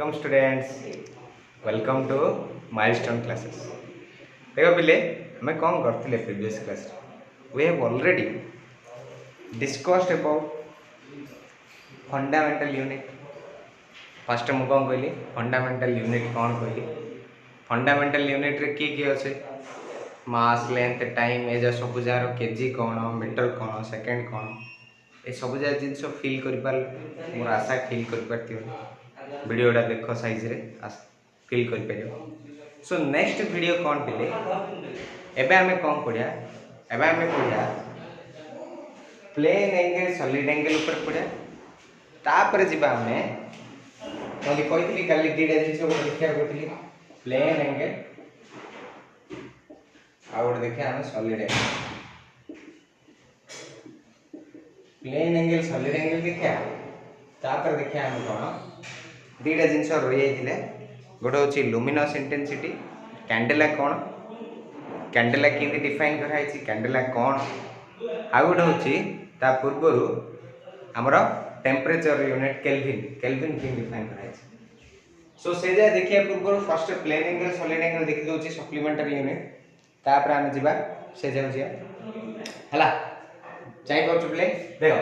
Welcome students, welcome to Milestone classes. देखो पिले हमें कौन करते previous class we have already discussed about fundamental unit. First मुझे कौन कहली फंडामेंटल यूनिट कौन कहली। फंडामेंटल यूनिट रे किए अच्छे मास लेंथ टाइम एज सब जार केजी कौन मीटर कौन सेकेंड कौन ये सब जा जिनस फिल कर मोर आशा फिल कर वीडियोटा देख साइज रे फिल कर। सो नेक्स्ट वीडियो कौन पिले एबे हमें कौन पढ़िया एबे हमें पढ़िया प्लेन एंगल सॉलिड एंगल ऊपर पढ़िया तापर जीवा हमें कहीं कही कल दीटा जिन देखा कहती प्लेन एंगल आ गए देखा हमें solid angle. Plane angle solid angle देखा तापर देखा हमें कौन दीटा जिन रही जाते गोटे हूँ लुमिनस इंटेंसिटी कैंडेला कौन कैंडेला कि डिफाइन कराई कैंडेला कौन आ गोटे हूँ पूर्वर आमर टेम्परेचर यूनिट केल्विन केल्विन कि डिफाइन कराई। सो से जाए देखिए पूर्व first plane angle solid angle देखी दूसरी सप्लीमेंटरी यूनिट तापर आम जा से जाऊँगा चाहे पे देख।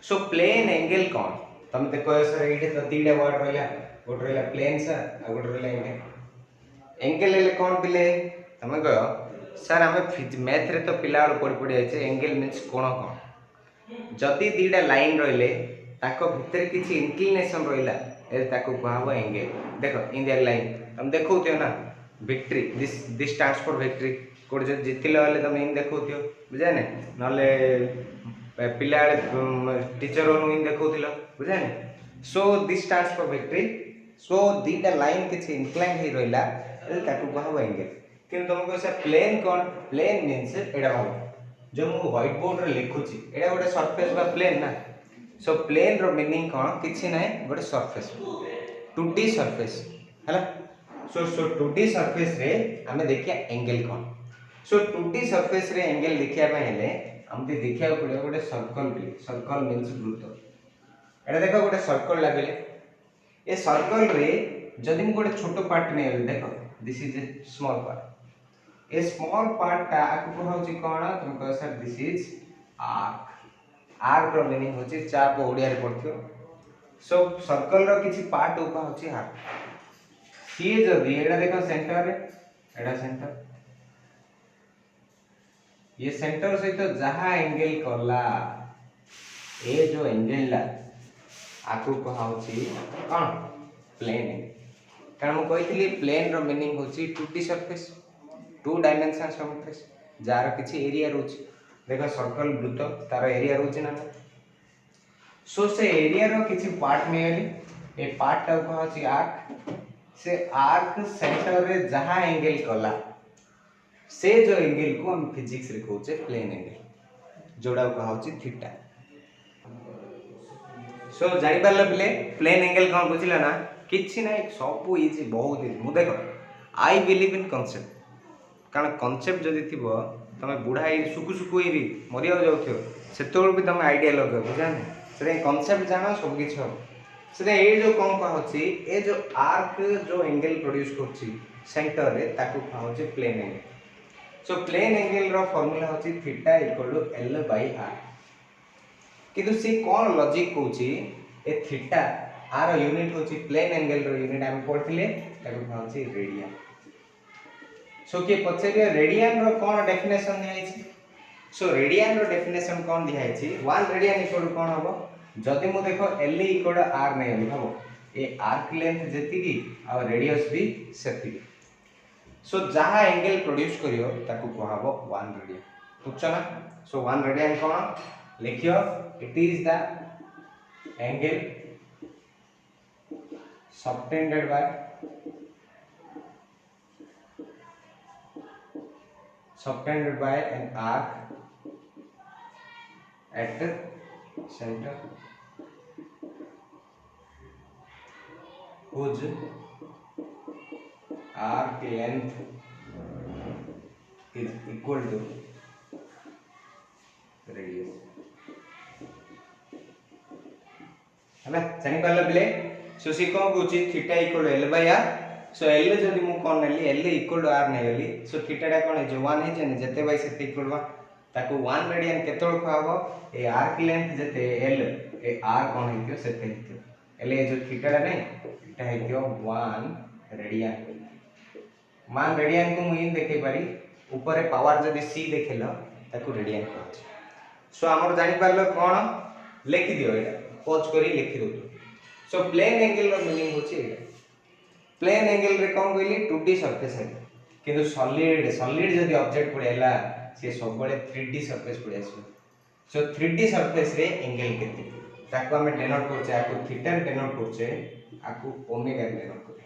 सो प्लेन एंगल कौन तुम देख सर ये तो दीटा वर्ड रहा गोटे रहा प्लेन सर आ गोटे रहा एंगल एंगल कौन पिले तुम कह सर आम मैथ रे तो पिला पढ़ी पढ़ी जाए एंगल मीन्स कोण कौन जदि दीटा लाइन रही भितर किसी इनक्लिनेशन रहा कह एंगल। देख इंडिया लाइन तुम देखो ना victory this stands for victory code जो जितल बेले तुम इन देखो बुझे ना ना पिला टीचर इन देखो बुझे ना। So this stands for victory. So theta line किसी इनक्लाइन हो रहा कह एंगल कि तुम कह प्लेन कौन प्लेन मीन्स एटा भाव जो मुझे व्हाइट बोर्ड रे लिखुची एटा गोटे सरफेस बा प्लेन ना। सो प्लेन रो मीनिंग कौन किसी ना गोटे सरफेस 2D सरफेस है। सो 2D सरफेस रे आमे देखिया एंगल कौन। सो 2D सरफेस रे एंगल देखिया हेले आमते देखिया पड़े गोटे सर्कल सर्कल मीन्स वृत्त एटा देखो गोटे सर्कल लागले ए सर्कल रे जदि मु गोटे छोट पार्ट नहीं देख this is a small part a small part टा आकु कहउची कोन तुम कह sir this is arc. Arc रो मीनिंग होची चाप ओडिया रे पड़थियो। सो सर्कल रो किछि पार्ट ऊपर होची आर्क सी जदि एडा देखो सेंटर रे एडा सेंटर ये सेंटर सहित जहा एंगल करला ए जो एंगल ला आकु कहाउची कौन प्लेन एंगल। कारण मुझे कही प्लेन रो मीनिंग होची 2D surface 2 dimension surface jar किसी एरिया रोच देख सर्कल वृत्त तार एरिया रोच ना। सो से एरिया रो किसी पार्ट में ए पार्ट टा कहाउची आर्क से आर्क सेंटर रे जहां एंगल कला से जो एंगल को हम फिजिक्स रे कहउचे प्लेन एंगल जोड़ा कहाउची थीटा। सो जानी पारले पिले प्लेन एंगल कौन बुझिला ना किछि ना सब इजी बहुत इजी मु देखो आई बिलीव इन कॉन्सेप्ट कारण कॉन्सेप्ट जदि थिबो तमे बुढ़ा सुकु सुकु मरिया जाउथियो सेतोल भी तमे आईडिया लगे बुझा नै से कॉन्सेप्ट जानो सब किछ हो से ए जो कौन कहउची ए जो आर्क जो एंगल प्रोड्यूस करछि सेंटर रे ताकू कहउची plane angle. So plane angle रो फार्मूला होची थीटा = L/r किंतु से कौन लॉजिक कहउची ए थीटा आर यूनिट होची प्लेन एंगल रो यूनिट हम पढ़थिले ताकू कहउची रेडियन। सो के पछरिया रेडियन रो कौन डेफिनेशन दिया छी। सो रेडियन रो डेफिनेशन कौन दिया छी 1 रेडियन इक्वल कौन हबो जदि मु देखो L = r नै हबो ए आर्क लेंथ जेति की आ रेडियस भी सेति। सो जहा एंगल प्रोड्यूस करियो ताकू कहबो 1 रेडियन बुझछ ना। सो 1 रेडियन कौन लिखियो it is the angle subtended by an arc at the center whose arc length is equal to radius है ना। जानी पारले पिले सो सी कौन कहूँ theta equal L by R so L जदि मु कौन नेली एल इक्वल टू आर नेली सो थीटाटा कौन है 1 है जेते बाय सेते इक्वल बा ताको 1 रेडियन केतळ खाबो ए आर्क लेंथ जेते एल ए आर कौन हेतियो सेते हेतियो एले जो थीटाटा नै एटा हेतियो 1 रेडियन 1 रेडियन को मु इन देखै पारी ऊपर पावर जदि c देखिलो ताको रेडियन कहछ सो हमर जानि पारलो कोन लिखि दियो एटा पॉज करी लिखि दो सो प्लेन एंगल रो मीनिंग होची प्लेन एंगल रे कोन कहली 2D सरफेस है किंतु सॉलिड सॉलिड जदि ऑब्जेक्ट पड़ेला से सब बळे 3D सरफेस पड़े आसो सो 3D सरफेस रे एंगल केते ताको हम डिनोट करछे आको थीटा डिनोट करछे आको ओमेगा डिनोट करे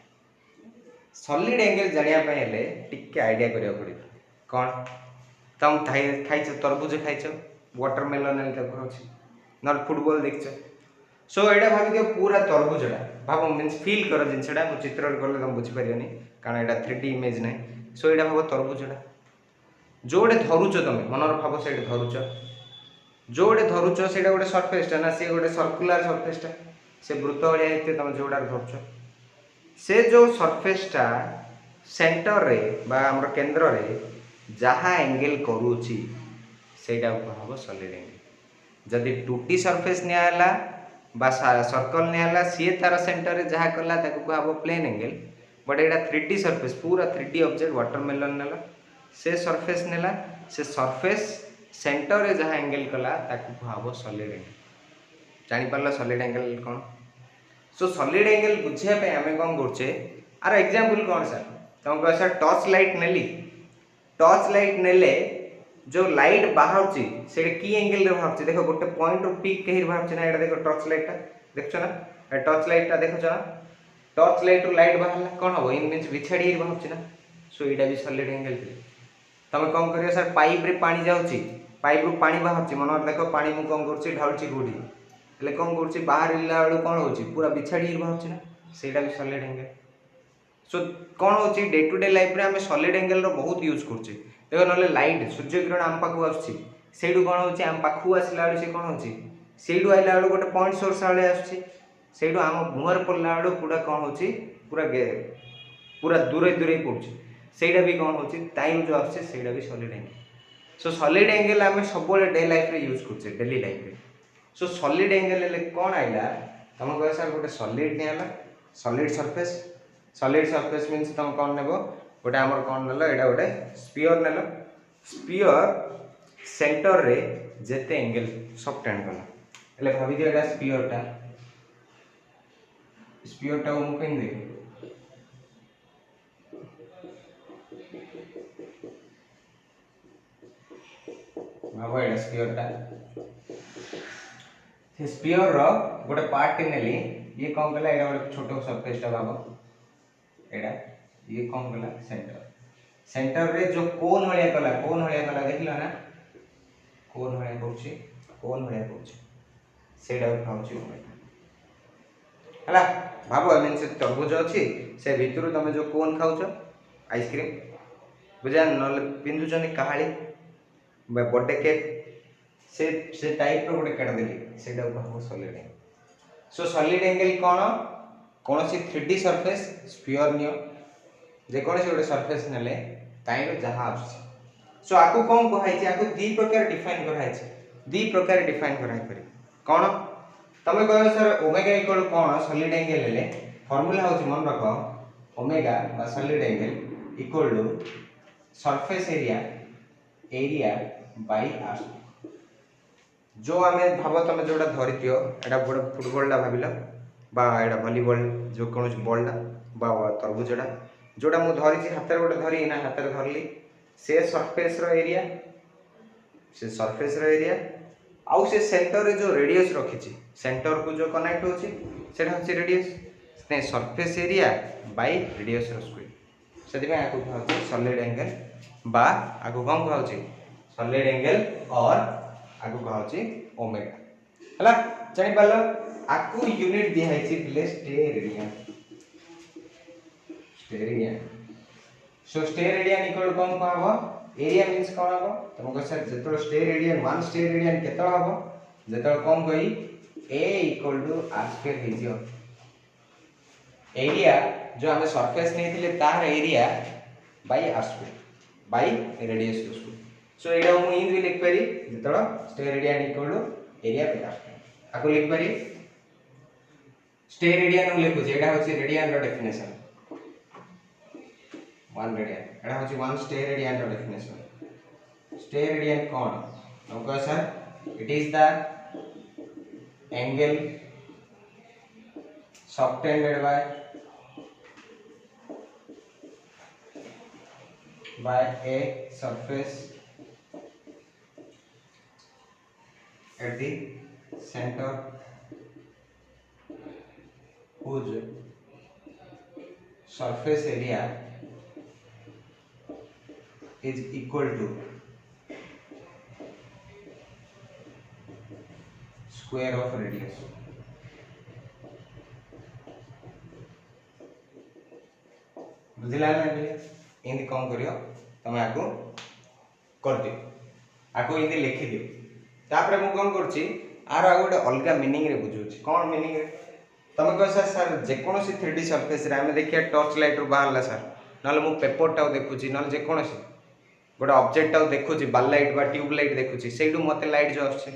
सॉलिड एंगल जानिया पय हेले टिके आईडिया करिया पड़िबो कोन तम खाइछ तरबूज खाइछ वाटरमेलन एल तक होछि नल फुटबॉल देखछ सो एटा भाबि दियो पूरा तरबूजडा भाबो मींस फील करो जिनसडा मु चित्र करले तुम बुझी परियोनी कारण एटा 3D इमेज नै सो एटा भाबो तरबूजडा जोडे धरुछ तमे मनर भाबो सेडे धरुछ जोडे धरुछ सेडा गोटे सरफेस ता ना से गोटे सर्कुलर सरफेस ता से वृत्त वाला हेते तमे जोडा धरुछ से जो सरफेस ता सेंटर रे बा हमर केंद्र रे जहा एंगल करूची सेडा भाबो सॉलिड एंगल जदि 2D सरफेस नियाला बा सर्कल नियाला सी तार सेंटर रे जहा कला ताको कहबो plane angle but Etah 3D surface पूरा 3D ऑब्जेक्ट वाटरमेलन नेला से सरफेस सेंटर रे जहा एंगल कला ताको कहबो सॉलिड एंगल जानि पारला सॉलिड एंगल कोन सो सॉलिड एंगल बुझिया पे हमें कोन करछे आर एग्जांपल कोन सर तुम कह सर टॉर्च लाइट नेले जो लाइट बाहरची से की एंगल रे बाहरची देखो गोटे पॉइंट रो पीक कहीं बाहरची ना एटा देखो टॉर्च लाइट देखछो ना टॉर्च लाइट देखछो ना टॉर्च लाइट रो लाइट बाहरला कोन हो इन मींस बिछाड़ी बाहरची ना सो एटा भी सॉलिड एंगल तमे कोन करियो सर पाइप रे पानी जाउची पाइप रो पानी बाहरची मन देखो पानी मु कोन करची ढालची गुडी ले कोन करची बाहर इला वाला कोन होची पूरा बिछाड़ी बाहरची ना सेटा भी सॉलिड एंगल सो कोन होची डे टू डे लाइफ रे हमें सॉलिड एंगल रो बहुत यूज करची देखो नले लाइट सूर्य किरण आम पाखु आछी सेडू कोन होची आम पाखु आसला वाला से कोन होची सेडू आइला वाला गोटे पॉइंट सोर्स वाले आछी सेडू आम मुहर पड़ला वाला पूरा कोन होची पूरा दूरे दूरे पड़ची सेडा भी कोन होची टाइम जो आछे सेडा भी solid angle so solid angle हमें सब डे लाइफ रे यूज करछे डेली लाइफ रे सो सॉलिड एंगल ले कोन आइला हम कह सर गोटे सॉलिड नेला सॉलिड सरफेस मींस तुम कोन नेबो गोटे हमर कोन नेलो एटा गोटे स्फीयर नेलो स्फीयर सेंटर रे जेते एंगल सब टेंड कला एले भाबी दियो एटा स्फीयर टा हम केन दे भाबो एटा स्फीयर रो गोटे पार्ट नेली ये कोन कला एटा गोटे छोटो सरफेस टा भाबो एटा ये कौन कला सेंटर रे जो कोन होलिया कला देखिलो ना कोन होलिया करछि सेडा उठाउछि हला भाबो मीन से तरबूज अछि से भितरु तमे जो कोन खाउछ आइसक्रीम बुझा नले पिंदु जनी कहाली बर्थडे केक से टाइप रो गोटे काट देली सेडा भाबो solid angle so solid angle कोन सी 3D सरफेस स्फीयर नियो जे कोन से गोटे सरफेस नेले ताइरो जहा आछी सो आको कोन कहै छै आको दी प्रकार डिफाइन कराय छै दी प्रकार डिफाइन कराय परि कोन तमे कहै सर ओमेगा इक्वल कोन सॉलिड एंगल ले फार्मूला होछि मन रखो ओमेगा बा solid angle equal to surface area by R जो हमें भाबो तमे जोडा धरितियो एटा बड़ फुटबॉल ला भाबिला बा एटा वॉलीबॉल जो कोन बॉल बा तरबूजडा जोड़ा मु धरी हाथ गोटे धरी ना हाथ धरली से सरफेस रो एरिया आउ से सेंटर रे जो रेडियस रखी सेंटर को जो कनेक्ट होची सेटा होची रेडियस ने सरफेस एरिया बाय रेडियस रो स्क्वायर सेति में आको कहउची सॉलिड एंगल बा आको कोन कहउची सॉलिड एंगल और आको कहउची ओमेगा हला जानि पालो आको यूनिट दिया है छि स्टेरेडियन सो स्टेरेडियन इक्वल कोन कहबो एरिया मींस कोन हबो तुमको सर जेतो स्टेरेडियन 1 स्टेरेडियन केतो हबो जेतो कोन कहि a equal to r square हे जियो एरिया जो आम सरफेस नहीं तार area by are square by radius to square. So एटा हम इन भी लिख पारी जेतलो steradian equal to area by are square आको लिख पारी स्टेयर रेडियन हम लिखु एटा होची रेडियन रो डेफिनेशन 1 रेडियन एटा होची 1 स्टेयर रेडियन रो डेफिनेशन। स्टेयर रेडियन कोन हमको sir it is the angle subtended by a surface at the center whose surface area is equal to square of radius। बुझला ना इनकी कौन करियो तमे आको कर दियो आको इनकी लिखि दियो तापर मु कोन करछि आर आ गोटे अलगा मीनिंग रे बुझुछि कोन मीनिंग रे तमे कह सर जे कोनोसी 3D सरफेस रे हमें देखिया टॉर्च लाइट रो बाहरला सर नले मु पेपर टाउ देखुछि नले जे कोनोसी गोटे ऑब्जेक्ट टाउ देखुछि बल लाइट बा ट्यूब लाइट देखुछि सेइडू मते लाइट जो आछे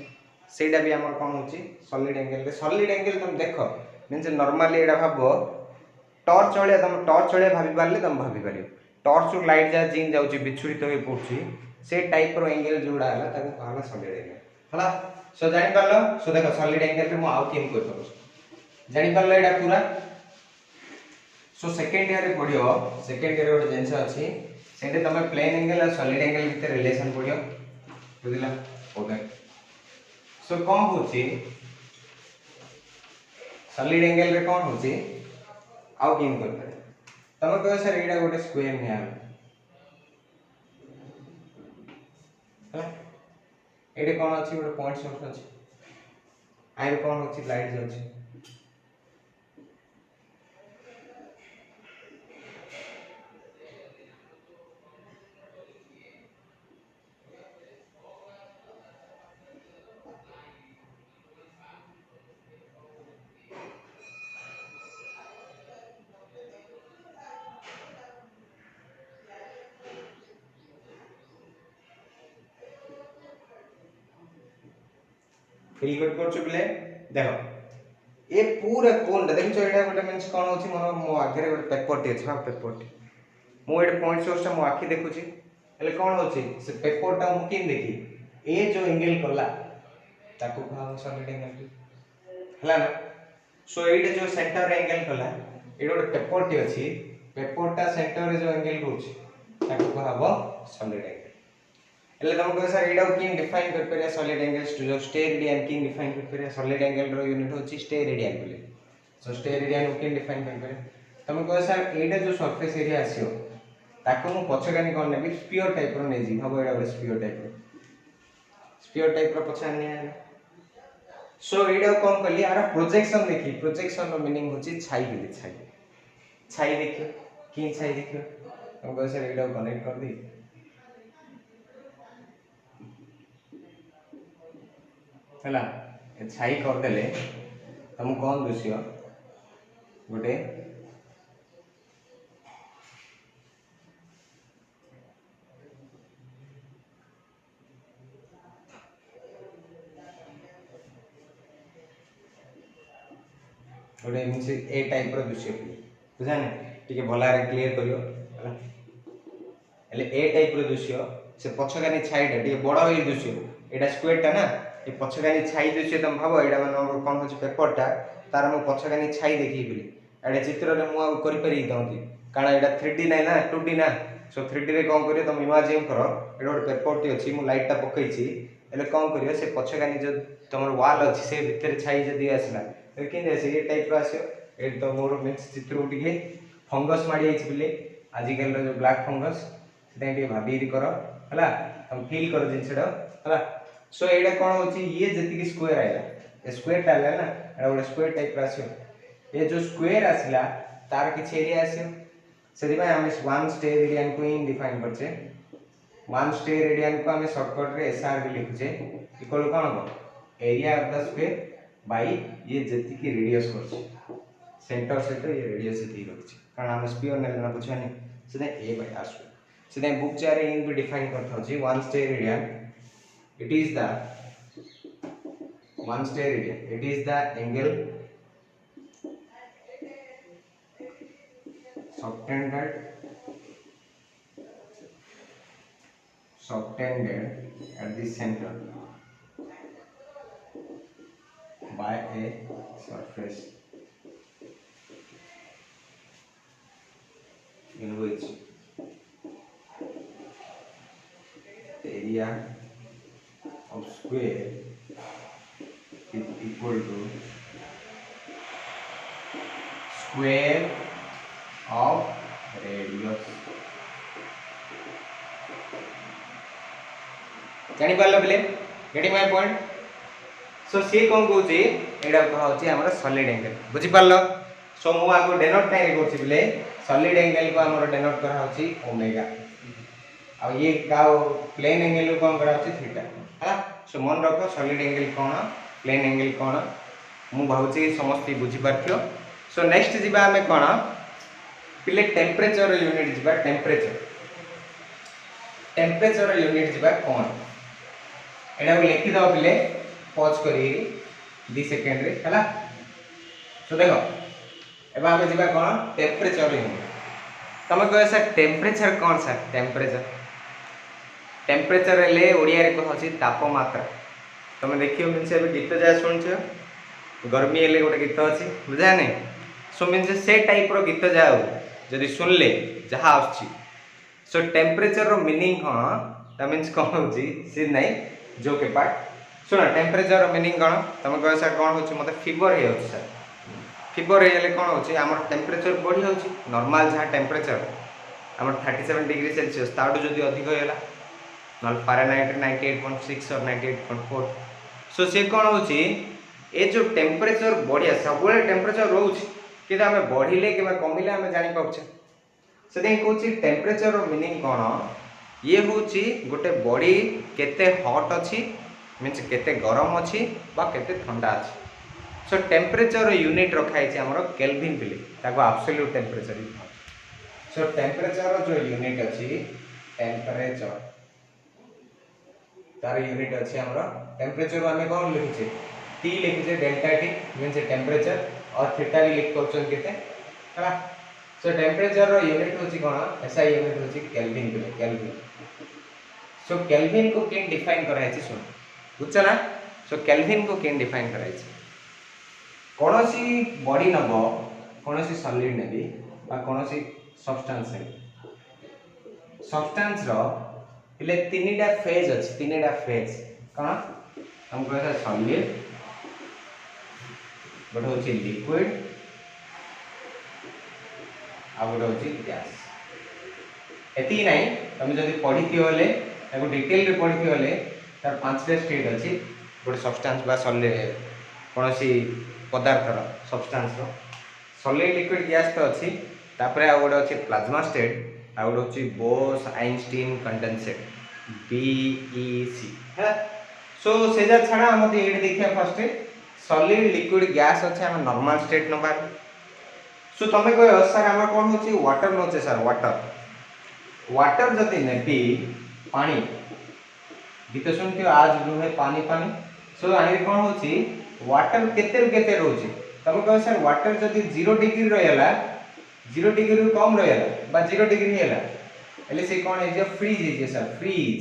सेइडा भी हमर कोन होछि सॉलिड एंगल तुम देखो मींस नॉर्मली एडा भाबो टॉर्च वाले तुम टॉर्च वाले भाभी पारे तुम भाभी पार टॉर्च लाइट जहाँ जीन जाऊँगी विच्छुरित हो पड़ी से टाइप रो एंगल जोड़ा है कहला सॉलिड एंगल है। सो जानि पारलो सो देखो सॉलिड एंगल रे मु आउ केम कोइ पारो जानि पारलो एडा पूरा। सो सेकंड ईयर रे पढियो सेकंड ईयर गोटे जिंस अछि सेटे तमे प्लेन एंगल और सॉलिड एंगल भितर रिलेशन पढियो बुझिला ओके। सो कोन होछि सॉलिड एंगल रे कोन होछि आउ केम कर पारे तमे कह सर एडा गोटे स्क्वायर ने आलो है एडे कोन अछि गोटे पॉइंट सोर्स अछि आइ कोन अछि लाइट अछि फिल कट कर चुकले देखो ए पूरा कोन देखो एटा गोटे मींस कोन होछि मो आगे गोटे पेपर टे छै पेपर टे मो एटा पॉइंट सोर्स टा मो आखि देखुछि एले कोन होछि से पेपर टा मु किन देखि ए जो एंगल करला ताको कहा सॉलिड एंगल हला ना। सो एटा जो सेंटर एंगल करला एटा गोटे पेपर टे अछि पेपर टा सेंटर रे जो एंगल होछि ताको कहा सॉलिड एंगल एले तुम कह सर एडा किन डिफाइन कर परिया सॉलिड एंगल्स टू जो स्टेयर रेडियन किन डिफाइन कर परिया सॉलिड एंगल रो यूनिट होची स्टेयर रेडियन बोले। सो स्टेयर रेडियन किन डिफाइन कर परिया तुम कह सर एडा जो सरफेस एरिया आसियो ताको मु पछगानी कोन नेबी स्फीयर टाइप रो नै जी हबो एडा बे स्फीयर टाइप रो पछान नै आले। सो एडा कोन करली आरा प्रोजेक्शन देखि प्रोजेक्शन रो मीनिंग होची छाई बोली छाई देखियो किन छाई देखियो तुम कह सर एडा कनेक्ट कर दी हला छाई कर देले तुम कौन दुसियो गोटे गोटे मींस ए टाइप रो दुसियो बुझा ने टिके भला रे क्लियर करियो हला एले ए टाइप रो दुसियो से पछगानी छाईटा टिके बड़ होई दुसियो एटा स्क्वायर टा ना ए पछगानी छाई दुसियो तुम भाबो एटा माने कोन होची पेपर टा तार मु पछगानी छाई देखि बिली एडे चित्र रे मु आ करि परि दंती कारण एटा 3D नै ना 2D ना। सो 3D रे कोन करियो तुम इमेजिन करो एटा गोटे पेपर टी अछि मु लाइट टा पकैछि एले कोन करियो से पछगानी जो तमर वॉल अछि से भीतर छाई जदी आसला ए किन जे ए टाइप रो आसियो ए तो मोर मिक्स चित्र उठिके फंगस माडी आइछि बिले आजि कल जो ब्लैक फंगस सेटा टी भाबी करो हला हम फील करो जिनसडा हला। सो एडा कोन होची ये जति की स्क्वायर आइला ए स्क्वायर टा आइला ना एडा गोटे स्क्वायर टाइप आसियो ए जो स्क्वायर आसिला तार किछ एरिया आसियो सेदि भाई हम 1 स्टेयर रेडियन को इन डिफाइन करछे 1 स्टेयर रेडियन को हम शॉर्टकट रे एसआर भी लिखछे इक्वल कोन हो area of the square by ये जति की रेडियस करछे सेंटर सहित ये रेडियस ये रखी कारण आम स्पीयर ने बुझानी से ए बाय आर स्क्वायर से बुक चार इन भी डिफाइन कर one steradian it is the one stair area it is the angle subtended at the center by a surface in which the area of square is equal to square of radius जानी पारल बिले getting my point so सी कोन कहूची एडा कहूची हमर solid angle बुझी पारल सो मु आको denote काई करछि बिले सॉलिड एंगल को हमर डेनोट करा होची ओमेगा आ ये का प्लेन एंगल को कोन करा होची थीटा हला सो मन रखो सॉलिड एंगल कोन प्लेन एंगल कोन मु भाउची समस्त बुझी पारथियो सो नेक्स्ट जिबा हमें कोन पिले टेंपरेचर यूनिट जिबा टेंपरेचर यूनिट जिबा कोन एडा को लिखि दो पिले पॉज करी 2 सेकंड रे हला सो देखो एबा हमें जिबा कोन टेंपरेचर यूनिट तमे कहे सर टेंपरेचर कोन सर टेंपरेचर ले ओडिया रे कहछि तापमात्रा तमे देखियो मिन से गीत जा सुनछो गर्मी हेले गोटे गीत अछि बुझा नै सो मिन से टाइप रो गीत जाओ जदि सुनले जहा आछि सो टेंपरेचर रो मीनिंग कोन ता मींस कोन होछि से नै जो के पार्ट सुना टेंपरेचर रो मीनिंग कोन तमे कहे सर कोन होछि मते फीवर हे होछि सर फीवर हेले कोन होछि हमर टेंपरेचर बढ़ी होछि नॉर्मल जहा टेंपरेचर हमर 37 डिग्री सेल्सियस ताडू जदि अधिक होला नॉल फारेनहाइट 98.6 और 98.4 सो से कोन होछि ए जो टेंपरेचर बढ़िया सब टेंपरेचर रोच कि हमें बढ़िले कि कमिले हमें जानि पाउछे से कहूँ टेंपरेचर रो मीनिंग कौन ये हूँ गोटे बॉडी केते हॉट अच्छी मीन्स केते गरम अच्छी बा केते ठंडा अच्छी सो टेंपरेचर यूनिट रखाई हमर केल्विन बिले ताको एब्सोल्यूट टेंपरेचर सो टेंपरेचर जो यूनिट अच्छी टेंपरेचर तार यूनिट अच्छी हमर टेंपरेचर आमे कौन लिखिछे टी लिखिछे डेल्टा टी मीन्स टेंपरेचर और थीटा भी लिख पाउछन केते हला सो टेंपरेचर रो यूनिट होची कोन एसआई यूनिट होची केल्विन बिले केल्विन सो केल्विन को केन डिफाइन कराई छी सुन बुझछना सो केल्विन को केन डिफाइन कराई छी कोनोसी बॉडी नबो कोनोसी सॉलिड नेबी बा कोनोसी सब्सटेंस नेबी सब्सटेंस रो इले तीनटा फेज अछि तीनटा फेज कोन हम कहता सॉलिड गोटे होची लिक्विड आ गोटे होची गैस एती नहीं तुम जदि पढ़ी होले ताको डिटेल रे पढ़ी होले तार पांचटा स्टेट अछि गोटे सब्सटेंस बा सॉलिड कोनोसी पदार्थ रो सब्सटेंस रो सॉलिड लिक्विड गैस तो अछि तापरे आ गोटे अछि प्लाज्मा स्टेट आ गोटे होची बोस आइंस्टीन कंडेंसेट बीईसी है सो सेजा छडा हम एडी देखिया फर्स्ट सॉलिड लिक्विड गैस अछि हम नॉर्मल स्टेट नंबर सो तमे कह सर हमर कोन होची वाटर नोचे सर वाटर जति नेबी पानी गीत सुन के आज रुहे पानी पानी सो आइ कोन होची वाटर केते रोची तमे कह सर वाटर जति 0 डिग्री रहला 0 डिग्री रु कम रहला बा 0 डिग्री हेला एले से कोन हे जे फ्रीज हे जे सर फ्रीज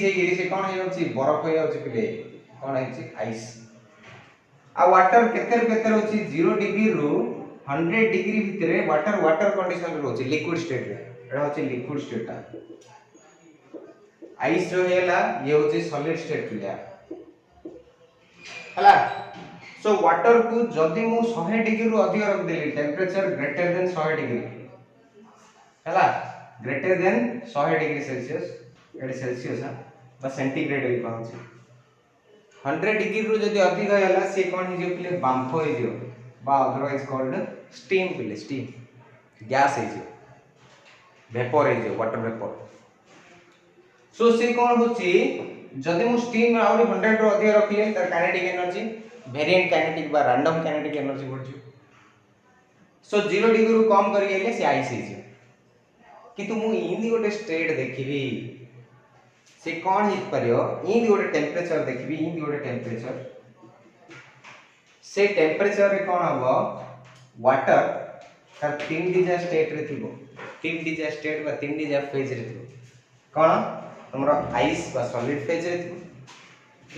हे से कोन हे होची बरफ हो जाउची पिले कोन हे छी आइस आ वाटर केते होची 0 डिग्री रु 100 डिग्री भितरे वाटर कंडीशन रो होची लिक्विड स्टेट रे एटा होची लिक्विड स्टेट आइस जो हेला ये होची सॉलिड स्टेट रे हला सो वाटर को जदी मु 100 डिग्री रु अधिक रख देली टेंपरेचर ग्रेटर देन 100 डिग्री हला ग्रेटर देन 100 डिग्री सेल्सियस एटा सेल्सियस बा सेंटीग्रेड रे कहउची 100 डिग्री रु जदी अधिक होला से कोन हे जे पिले बांफ हो जे बा अदरवाइज कॉल्ड स्टीम पिले स्टीम गैस हे जे वेपर हे जे वाटर वेपर सो से कोन होची जदी मु स्टीम आउरी 100 रु अधिक रखले तर काइनेटिक एनर्जी वेरिएंट काइनेटिक बा रैंडम काइनेटिक एनर्जी बढ़ सो 0 डिग्री रु कम करी गेले से आइस हे किंतु मु इनी गोटे स्टेट देखिबी से कौन हित परियो इन गोटे टेम्परेचर देखिबी इन गोटे टेम्परेचर से टेम्परेचर रे कौन हबो वाटर का 3 डिजा स्टेट रे थिबो 3 डिजा स्टेट बा 3 डिजा फेज रे थिबो कौन हमरो आइस बा सॉलिड फेज रे थिबो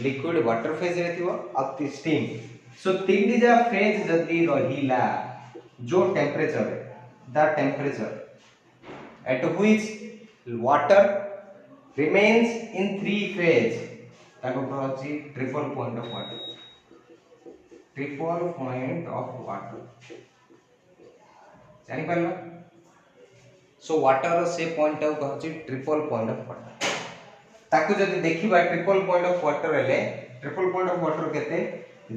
लिक्विड वाटर फेज रे थिबो और स्टीम सो 3 डिजा फेज जदी रहिला जो temperature the temperature at which water remains in 3 phase ताको कहछि ट्रिपल पॉइंट ऑफ वाटर जानि पारलो सो वाटर से पॉइंट ऑफ कहछि ट्रिपल पॉइंट ऑफ वाटर ताको जदी देखिबा ट्रिपल पॉइंट ऑफ वाटर हेले ट्रिपल पॉइंट ऑफ वाटर केते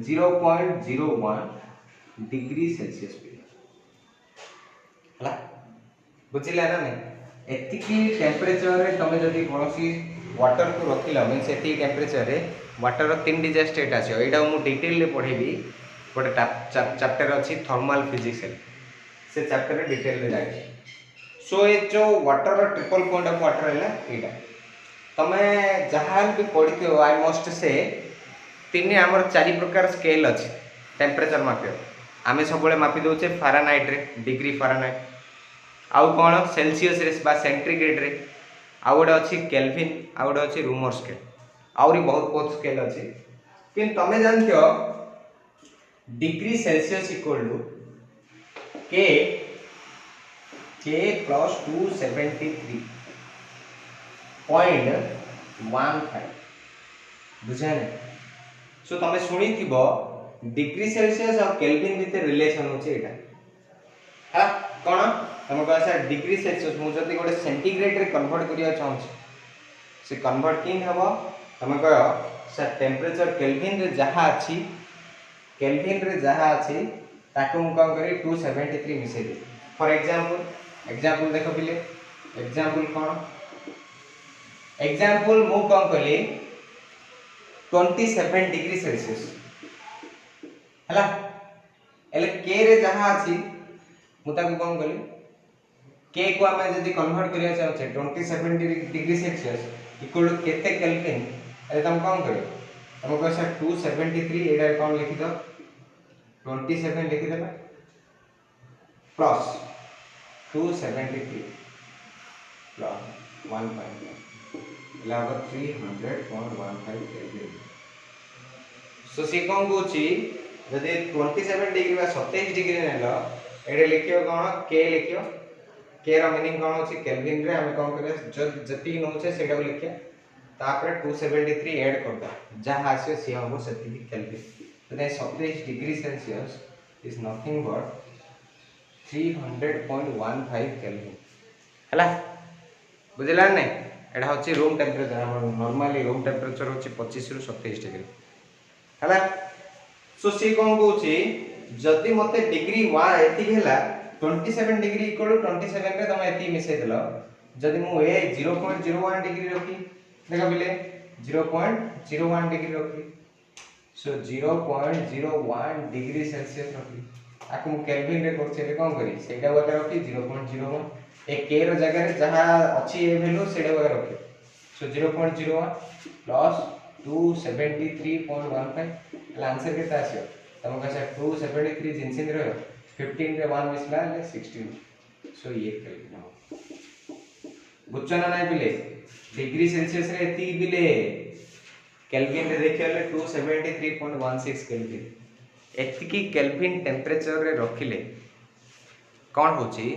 0.01 डिग्री सेल्सियस हला बुझिला ना नहीं एतिकी टेम्परेचर रे तमे जदी कोनोसी वाटर को रखिला मींस एतिकी टेम्परेचर रे वाटर रो 3 डिजा स्टेट आछो एडा मु डिटेल ले पढेबी गोटे चैप्टर अछि थर्मल फिजिक्स से चैप्टर रे डिटेल ले जाय सो ए जो वाटर रो ट्रिपल पॉइंट ऑफ वाटर हैला एडा तमे जहाल भी पढिथियो आई मस्ट से तीन हमर चारि प्रकार स्केल अछि टेम्परेचर मापियो आमे सबले मापी दोचे फारेनहाइट रे डिग्री फारेनहाइट आउ कौन सेल्सियस रे बा सेंटीग्रेड रे आउ गोटे अच्छी केल्विन आउ गोटे अच्छी रूमर स्केल आउरी बहुत बहुत स्केल अच्छी कि तमे जानथियो डिग्री सेल्सियस इक्वल टू के प्लस 273.15 बुझे ने सो तमे सुनी थिबो डिग्री सेल्सियस और केल्विन भितर रिलेशन होचे एटा हा कोन हम कहसा डिग्री सेल्सियस मु जदी गोटे सेंटीग्रेड रे कन्वर्ट करिया चाहछ से कन्वर्ट किन हबो हम कह से टेम्परेचर केल्विन रे जहा अछि केल्विन रे जहा अछि ताको मु कोन करी 273 मिसे दे फॉर एग्जांपल देखो बिले एग्जांपल कोन एग्जांपल मु कोन कली 27 डिग्री सेल्सियस हला एले के रे जहा अछि मु ताको कोन कली के को हम जदी कन्वर्ट करिया चाहछे 27 डिग्री सेल्सियस इक्वल टू केते केल्विन अरे तुम कोन करियो हम कहसा 273 एडा कोन लिखि दो 27 लिखि देबा प्लस 273 प्लस 1.5 लगभग 300.15 केल्विन सो सी कोन गोची जदी 27 डिग्री बा 27 डिग्री नेलो एडे लिखियो कोन के लिखियो के रो मीनिंग कोन होची केल्विन रे हम कोन करे जति नोचे सेटा को लिखिया तापर 273 ऐड कर दा जहां आसे सी हमो सेति केल्विन तो 27 degree Celsius is nothing but 300.15 kelvin हला बुझिला नै एडा होची रूम टेम्परेचर हम नॉर्मली रूम टेम्परेचर होची 25 रु 27 डिग्री हला सो सी कोन कहूची जदी मते डिग्री 1 एति हेला 27 डिग्री इक्वल टू 27 रे तमे एति मिसे देलो जदी मु ए 0.01 डिग्री रखी देखा बिले 0.01 डिग्री रखी सो 0.01 डिग्री सेल्सियस रखी आकु मु केल्विन रे करछे रे कोन करी सेटा वाला रखी 0.01 ए के रो जगह रे जहां अछि ए वैल्यू सेटा वाला रखी सो 0.01 प्लस 273.15 आंसर केता आसियो तम कहसा 273 जिनसिन रे 15 रे 1 मिसला ले 16 सो ये केल्विन बुझना नै बिले डिग्री सेल्सियस रे एति बिले केल्विन रे देखियले 273.16 केल्विन एति की केल्विन टेम्परेचर रे रखिले कोन होची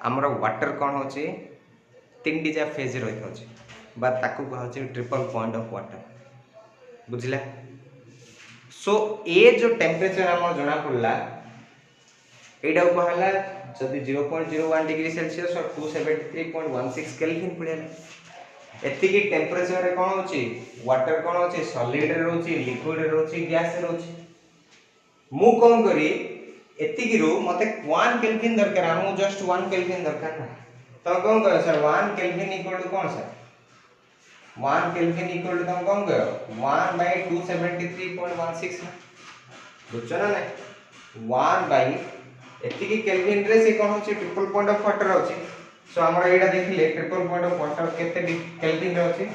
हमर वाटर कोन होची 3 डिजा फेज रे होची बा ताकू कहछि ट्रिपल पॉइंट ऑफ वाटर बुझिला सो ए जो टेम्परेचर हमर जणा पड़ला एडा कहला जदी 0.01 डिग्री सेल्सियस और 273.16 केल्विन पड़ेला एति की टेम्परेचर रे कोन होची वाटर कोन होची सॉलिड रे रहउची लिक्विड रे रहउची गैस रे रहउची मु कोन करी एति की रो मते 1 केल्विन दरकार हमु जस्ट 1 केल्विन दरकार ना तो कोन कह सर 1 केल्विन इक्वल टू कोन सर 1 केल्विन इक्वल टू तुम कोन कह 1 by 273.16 बुझछना नै 1 by एतिकी केल्विन रे से कोन होची ट्रिपल पॉइंट ऑफ वाटर होची। सो हमरा एटा देखिले ट्रिपल पॉइंट ऑफ वाटर केते केल्विन रे होची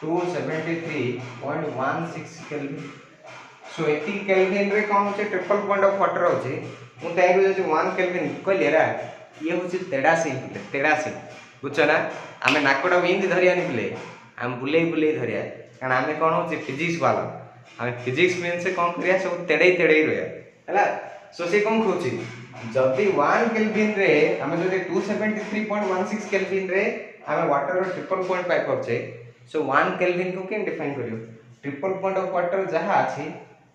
273.16 केल्विन। सो एतिकी केल्विन रे कोन होची ट्रिपल पॉइंट ऑफ वाटर होची मु ताइरो जे 1 केल्विन कहले रा ये होची 83 बुझछ ना। आमे नाकोडा विंद धरिया नि बुले हम बुले धरिया कारण आमे कोन होची फिजिक्स वाला आमे फिजिक्स मीन से कोन करिया सब तेड़े रहया हला। सो से कोन खोची जदी 1 केल्विन रे हमें जदी 273.16 केल्विन रे हमें वाटर रो ट्रिपल पॉइंट पाई करछे। सो 1 केल्विन को केन डिफाइन करियो ट्रिपल पॉइंट ऑफ वाटर जहा अछि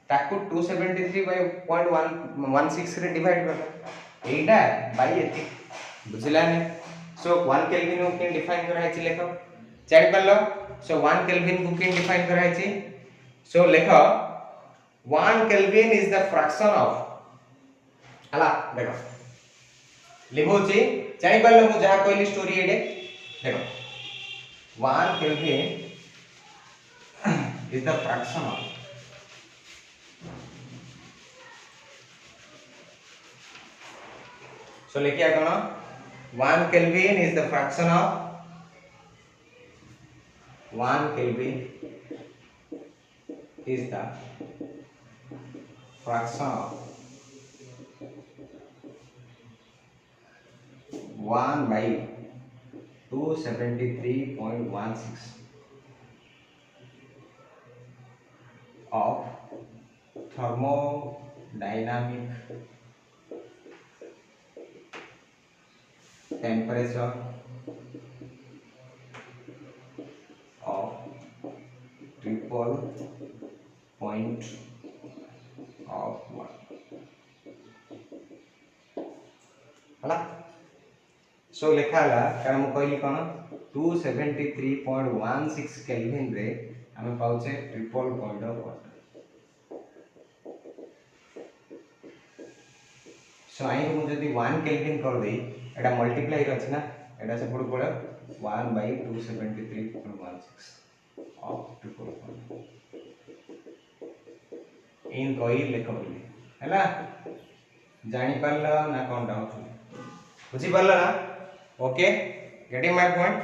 ताकू 273.16 रे डिवाइड करबा एटा बाई एति बुझिला ने। सो 1 केल्विन को केन डिफाइन करा छि लेखो जानि पालो। सो 1 केल्विन को केन डिफाइन करा छि सो लेखो 1 kelvin is the fraction of हला देखो लिखोची जानि पालो मु जहा कहली स्टोरी एडे देखो 1 kelvin is the fraction of so लिखिया कोन 1 kelvin is the fraction of 1 kelvin is the fraction of 1 by 273.16 of thermodynamic temperature of triple point of 1 हला। सो लिखा हला कारण मु कहली कोन 273.16 केल्विन रे हमें पाउचे ट्रिपल पॉइंट ऑफ वाटर। सो आई मु जदी 1 केल्विन कर दे एटा मल्टीप्लाई अछि ना एटा से पड़ 1 by 273.16 of triple point in कोई लेख बोली हैला जानि पारला ना कोन डाउट बुझी पारला ना। ओके गेटिंग माय पॉइंट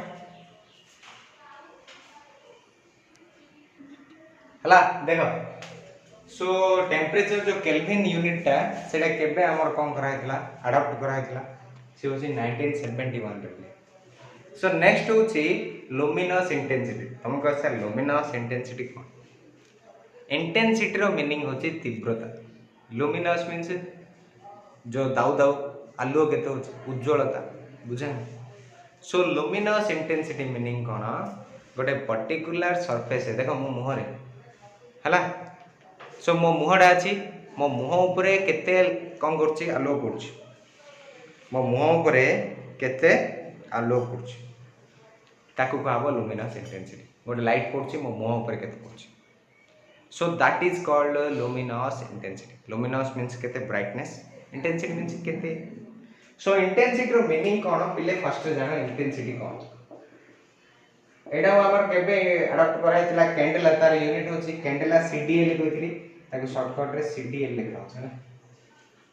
हला देखो। सो टेम्परेचर जो केल्विन यूनिट ता सेटा केबे हमर कोन करा हितला अडॉप्ट करा हितला से होची 1971 रे। सो नेक्स्ट होची लुमिनस इंटेंसिटी। तुम कहसा लुमिनस इंटेंसिटी कोन इंटेंसिटी रो मीनिंग होची तीव्रता। लुमिनस मींस जो दाउ दाउ आलुओ केते होची उज्जवलता बुझे। सो लुमिनस इंटेंसिटी मीनिंग कोन गोटे पर्टिकुलर सरफेस देखो मो मुह रे हला। सो मो मुहडा अछि मो मुह ऊपरे केते कोन करछि आलुओ करछि मो मुह ऊपरे केते आलुओ करछि ताकू कहबो लुमिनस इंटेंसिटी। गोटे लाइट पड़छि मो मुह ऊपरे केते पड़छि। So that is called luminous intensity. Luminous means केते brightness, intensity means केते। So intensity रो मीनिंग कोन पिले फर्स्ट जानो इंटेंसिटी कोन एडा हमर केबे अडॉप्ट कराइतला कैंडेला तार यूनिट होची कैंडेला CDL कहथिली ताको शॉर्टकट रे CDL लिखा होछ ना।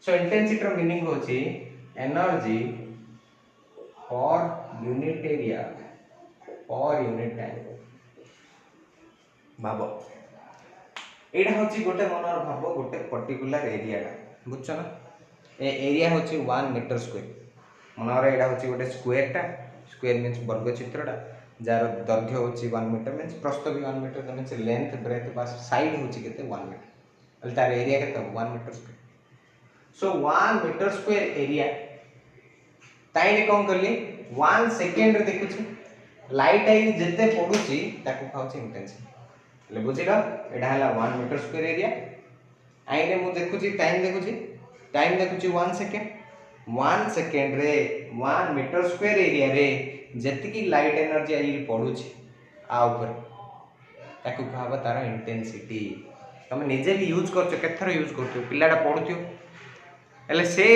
सो इंटेंसिटी रो मीनिंग होची energy per unit area per unit time भाबो एडा होची गोटे मनर भाबो गोटे पर्टिकुलर एरिया बुझछ ना। ए एरिया होची 1 मीटर स्क्वायर मनर एडा होची गोटे स्क्वायर टा स्क्वायर मींस वर्ग चित्रटा जार दैर्घ्य होची 1 मीटर मींस प्रस्थ भी 1 मीटर मींस लेंथ ब्रेथ बस साइड होची केते 1 मीटर अल तार एरिया केते 1 मीटर स्क्वायर। सो 1 मीटर स्क्वायर एरिया ताइने कोन करली 1 सेकंड रे देखुची लाइट आई जते पडुची ताकू खाउची इंटेंसिटी ले बुझिला एडा हला 1 मीटर स्क्वायर एरिया आइने मु देखुची टाइम देखुची 1 सेकंड 1 सेकंड रे 1 मीटर स्क्वायर एरिया रे जति की लाइट एनर्जी आई पडुची आ ऊपर ताकू कहबा तार इंटेंसिटी। तुम निजे भी यूज करछो केथर यूज करछो पिलाडा पडुथियो एले से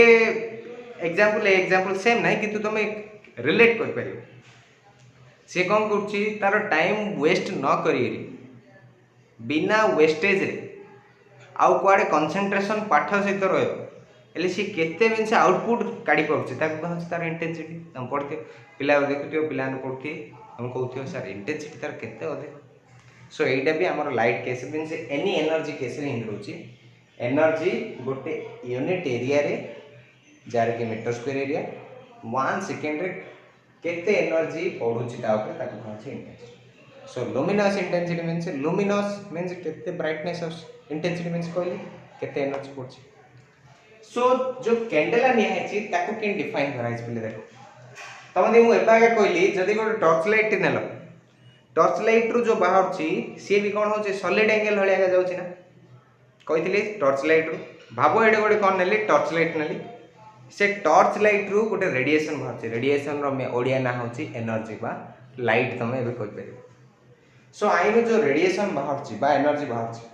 एग्जांपल सेम नाही किंतु तुम रिलेट कर परियो से कोन करछि तार टाइम वेस्ट न करियरी बिना वेस्टेज रे आउ कुआडे कंसंट्रेशन पाठ सहित रहियो हेल्ले सी केते मीन्स आउटपुट काढ़ी पार्छ तार इंटेंसिटी तुम पढ़ते पिला देखुथ पिला पढ़ुथे तुम कहते सर इंटेंसिटी तार केते अधिक सो यहीटा भी आम light case means any energy case रोचे एनर्जी गोटे यूनिट एरिया रे जार कि मीटर स्क्वायर एरिया 1 सेकेंड रे केते energy पड़ुची intensity so luminous intensity means केते ब्राइटनेस ऑफ इंटेंसिटी मीन्स कहली केते एनर्जी पड़ुची सो जो कैंडेला निहाई ताको केन डिफाइन कराइछ पहिले देखो तमने मु एबागे कहली जदी गोटे torch light nail torch light रु जो बाहर सी सी भी कौन होचे सॉलिड एंगल हलिया जाउची ना कहितली टॉर्च लाइट रु भाबो एडे गोटे कौन नेली टॉर्च लाइट नेली से टॉर्च लाइट रु गोटे रेडिएशन बाहर रेडिएशन रो ओडिया ना होची एनर्जी बा लाइट तमे एबे कहि परिबो सो आइनो जो रेडिएशन बाहर बा एनर्जी बाहर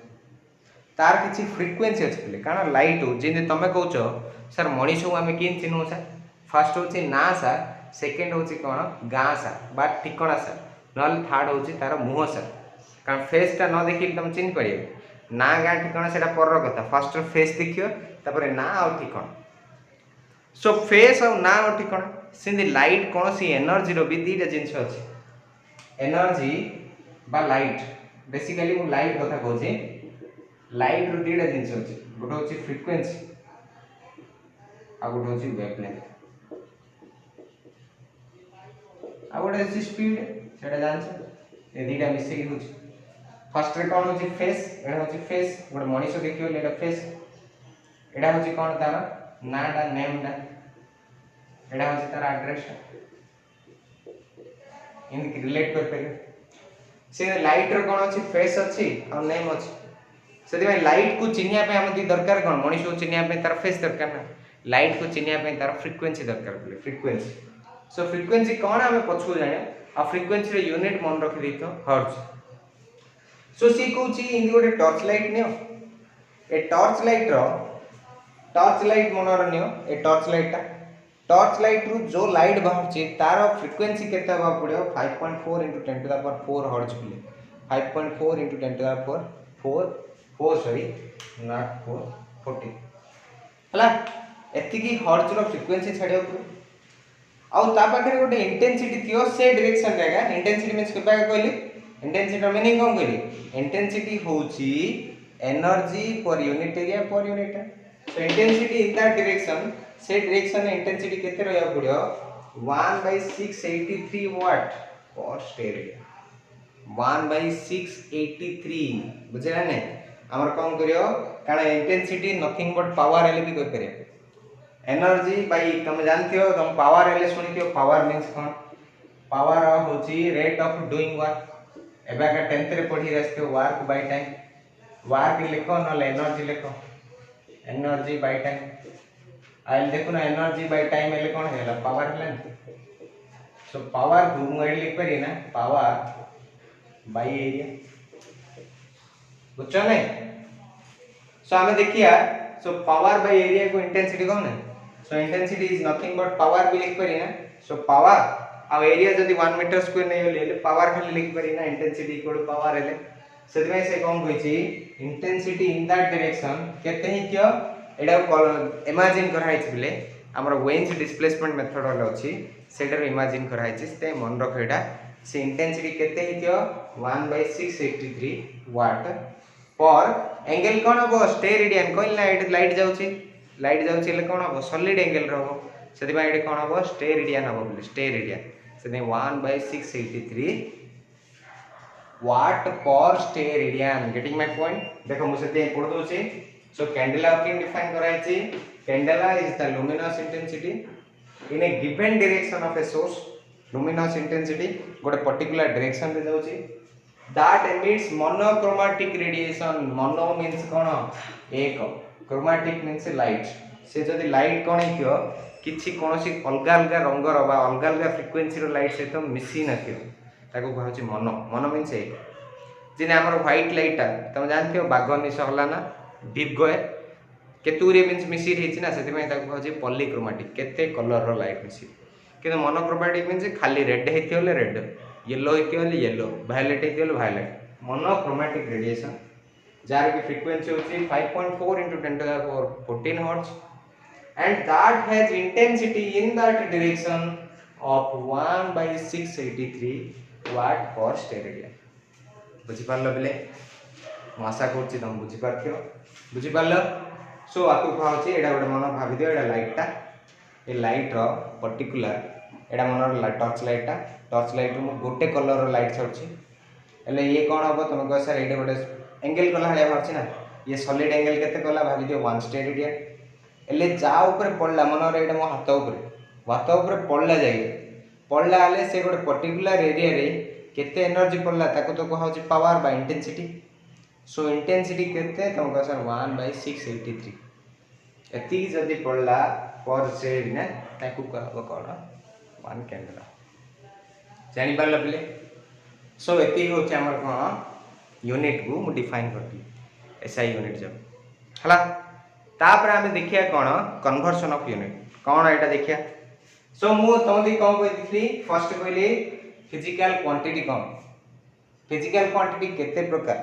तार किसी फ्रिक्वेन्सी अच्छे कारण लाइट जिन तुम कौच सर मनीष को आम कि चिन्हू सर फास्ट हूँ ना सर सेकेंड हूँ कौन गाँ सर बा ठिकना सर ना थर्ड हूँ तार मुह सर कारण फेसटा न देखिए तुम चिन्ह पारे ना गाँ ठिकना से पर कथा फास्ट फेस देखिए ना आ ठिकना सो फेस और ना आ ठिकना से लाइट कौन सी एनर्जी भी दीटा जिन अच्छे एनर्जी बा लाइट बेसिकली मु लाइट कथा कहूँ लाइट रो दीटा जिन अच्छे गोटे हूँ फ्रिक्वेन्सी आ गोटे हूँ वेवलेंथ आ गोटे हूँ स्पीड से जानते ये दीटा मिसेक हो फर्स्ट रे कौन हूँ फेस एटा हूँ फेस गोटे मनीष देखिए एटा फेस एटा हूँ कौन तार नाटा नेमटा एटा हूँ तार एड्रेसटा इनकी रिलेट कर पारे से लाइट रो कौन अच्छी फेस अच्छी और नेम अच्छी से लाइट को चिन्हिया आम दरकार कौन मनीष को चिन्हिया तार फेस दरकार ना लाइट को चिन्हिया तार फ्रिक्वेन्सी दरकार पड़े फ्रिक्वेन्सी सो फ्रिक्वेन्सी कौन आम पछू जाने आ फ्रिक्वेन्सी यूनिट मन रखी दे हर्ट्ज सो सी कहूँ इन गोटे torch light neo a torch light मन नियो ए टॉर्च लाइट रु जो लाइट बाहर तार फ्रिक्वेन्सी केते हवा पड़ो 5.4 × 10⁴ हर्ट्ज बोले 5.4 × 10⁴ 4 सॉरी नॉट 4 40 हला एतिकी हर्ट्ज रो फ्रिक्वेन्सी छाडियो आउ ता पाखरे गोटे इंटेंसिटी थियो से डायरेक्शन रेगा इंटेंसिटी मींस केबा कहली इंटेंसिटी रो मीनिंग कोन कहली इंटेंसिटी होची energy per unit area per unit so intensity in that direction से डायरेक्शन इंटेंसिटी केते रहया पड़ियो 1/683 वाट पर स्क्वायर एरिया 1/683 बुझला ने हमर कौन करियो कारण इंटेंसिटी नथिंग बट पावर एले भी कर करे एनर्जी बाय तुम जानथियो तुम पावर एले सुनिथियो पावर मींस कोन पावर होची रेट ऑफ डूइंग वर्क एबा का 10th रे पढ़ी रस्ते वर्क बाय टाइम वर्क लिखो न एनर्जी लिखो एनर्जी बाय टाइम आइल देखो ना एनर्जी बाय टाइम एले कोन हेला पावर हेला सो पावर को मु एले लिख परी ना पावर बाय एरिया बुझो नहीं सो हमें देखिया सो पावर बाय एरिया को इंटेंसिटी कौन है सो intensity is nothing but power भी लिख परी ना सो पावर आ एरिया जदी 1 मीटर स्क्वायर नहीं होले पावर खाली लिख परी ना इंटेंसिटी इक्वल टू पावर हेले सेदिमे से कोन कहिछि इंटेंसिटी इन दैट डायरेक्शन केते ही कियो एडा इमेजिन कराइछि बिले हमर वेन्स डिस्प्लेसमेंट मेथड वाला अछि सेटर इमेजिन कराइछि से मन रख एडा से इंटेंसिटी केते ही कियो 1/683 वाट पर एंगल कौन हम स्टे रेडियन कहल ना लाइट जाउची ले कौन हम सॉलिड एंगल रहबो सेति बा एडे कौन हम स्टे रेडियन हबो बोले स्टे रेडियन सेति 1/683 watt per steradian getting my point देखो मु सेति पढ दोची सो कैंडेला कैन डिफाइन कराइछि candela is the luminous intensity in a given direction of a source luminous intensity गोटे पर्टिकुलर डायरेक्शन रे जाउची that emits monochromatic radiation mono means कोन एक chromatic means light से जदी लाइट कोन हियो किछि कोनोसी अलगा अलगा रंग रो बा अलगा अलगा फ्रीक्वेंसी रो लाइट से तो मिसी न थियो ताको कहउची मोनो मोनो मीन्स एक जिने हमर व्हाइट लाइट तुम जानथियो बागनी सहला ना डीप गोए केतुरे मीन्स मिसी रहिछि ना सेति में ताको कहउची पॉलीक्रोमैटिक केते कलर रो लाइट मिसी किंतु मोनोक्रोमैटिक मीन्स खाली रेड हेतियो ले रेड येलो हेतियो येलो वायलेट हेतियो वायलेट मोनोक्रोमैटिक रेडिएशन जार की फ्रीक्वेंसी होची 5.4 × 10⁴ 14 hertz and that has intensity in that direction of 1 by 683 watt per steradian. बुझिपार बेले आशा कर तुम बुझिपार बुझिपार सो आपको कहुच्छे यहाँ गोटे मन भाव दियो यहाँ लाइटा ये लाइट रो पर्टिकुलर यहाँ मन टर्च लाइटा टर्च लाइट रु गोटे कलर लाइट छाड़ी हेल्ले ये कौन हम तुम कह सर ये गोटे एंगल कला भाई बाहर ना ये सॉलिड एंगल केते कला भाभी दियो 1 स्टेरेडियन हेल्ले जा ऊपर पड़ला मन ये मो हाथ ऊपर पड़ला जाए पड़ला हेल्ले से गोटे पर्टिकुलर एरिया रे केते एनर्जी पड़ला ताको तो कह पावर बा इंटेंसिटी सो इंटेंसिटी केते तुम कह सर 1 by 683 एति जदी पड़ला पर से ना ताको कहबो कोन 1 कैंडल जानि पारला पिले सो एति होचे हमर कोन यूनिट को मु डिफाइन करती एसआई यूनिट जब हला तापर आमे देखिया कोन कन्वर्जन ऑफ यूनिट कोन एटा देखिया सो मु तमदी कोन कहितली फर्स्ट कहली फिजिकल क्वांटिटी कोन फिजिकल क्वांटिटी केते प्रकार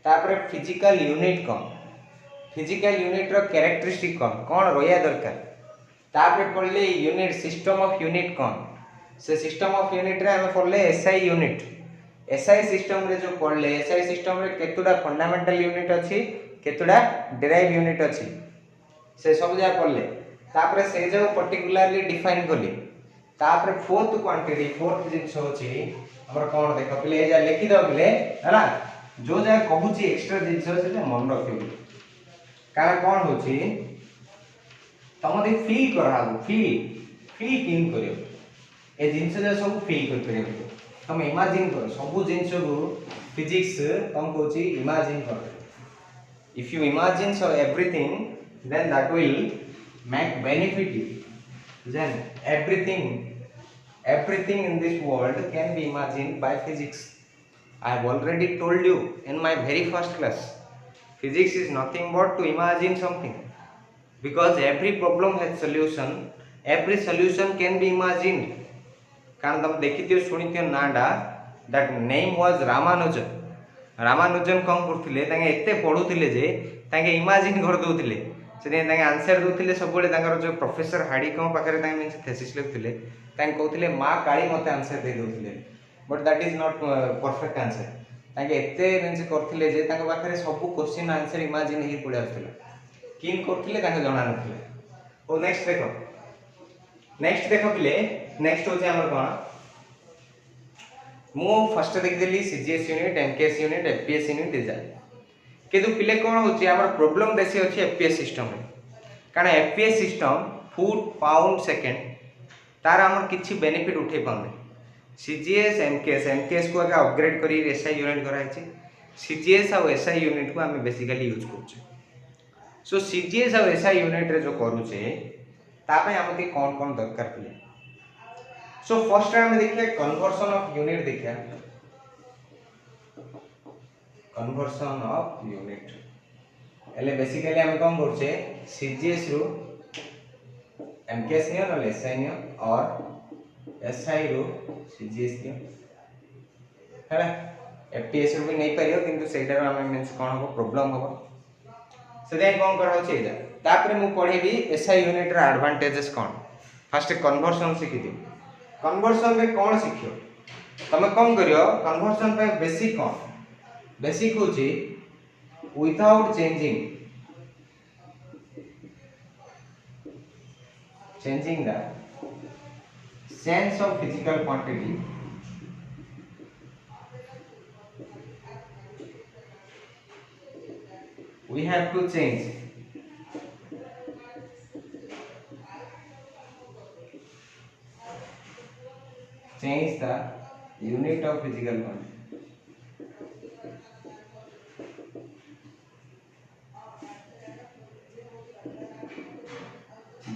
तापर फिजिकल यूनिट कोन फिजिकल यूनिट रो कैरेक्टरिस्टिक कोन रोया दरकार तापर पड़ले यूनिट सिस्टम ऑफ यूनिट कोन से सिस्टम ऑफ यूनिट रे हमें पड़ले एसआई यूनिट एसआई सिस्टम रे जो पड़ले एसआई सिस्टम रे केतुडा फंडामेंटल यूनिट अछि केतुडा डिराइव यूनिट अछि से सब जा पड़ले तापर से जो पर्टिकुलरली डिफाइन करली तापर फोर्थ क्वांटिटी फोर्थ जिंस होछि हमर कोन देखो पहिले जा लिखि दो पहिले हैना जो जा कहूची एक्स्ट्रा जिंस से मन रखियो कारण कोन होछि तमदे फील कराबो फील किन करियो ए जिंस जे सब फील कर करियो तुम इमेजिन करो सब जिंस को फिजिक्स तुम कहूची इमेजिन करो if you imagine so everything then that will make benefit you then everything in this world can be imagined by physics. I have already told you in my very first class physics is nothing but to imagine something because every problem has solution every solution can be imagined कारण तुम देखिथियो सुनिथियो नाडा that name was Ramanujan कौन करथिले तांगे एते पढुथिले जे तांगे imagine कर दोथिले से तांगे आंसर दोथिले सब बेले तांगर जो प्रोफेसर हाडी को पाखरे तांगे मींस थेसिस लिखथिले तांगे कहथिले मां काली मते आंसर दे दोथिले but that is not perfect answer तांगे एते मींस करथिले जे तांगे पाखरे सब क्वेश्चन आंसर इमेजिन ही पड़े आथिला किन करथिले तांगे जणा नथिले ओ नेक्स्ट देखो पिले नेक्स्ट होचे हमर कोन मु फर्स्ट देख देली CGS unit MKS unit FPS unit design केदु पिले कोन होची हमर प्रॉब्लम बेसी होची एफपीएस सिस्टम रे कारण FPS system foot pound second तार हमर किछि बेनिफिट उठे पाउने सीजीएस एमकेएस को आगे अपग्रेड करी एसआई यूनिट कराई छी सीजीएस और एसआई यूनिट को हमें बेसिकली यूज करछे सो सीजीएस और एसआई यूनिट रे जो करूचे तापे हमके कौन दरकार पिले सो फर्स्ट हम देखिए कन्वर्जन ऑफ यूनिट देखिए कन्वर्जन ऑफ यूनिट एले बेसिकली हम कौन करछे सीजीएस रु एमकेएस नियो न एसआई नियो और एसआई रु सीजीएस नियो हैला एफपीएस रु भी नहीं परियो किंतु सेटा रो हम मींस कोन हो प्रॉब्लम हो से दे कोन करा होचे एजा तापरे मु पढेबी एसआई यूनिट रा एडवांटेजेस कोन फर्स्ट कन्वर्जन सिखि दियो कन्वर्जन रे कोन सिखियो तमे कोन करियो कन्वर्जन पे बेसिक होची without changing the sense of physical quantity we have to change the unit of physical quantity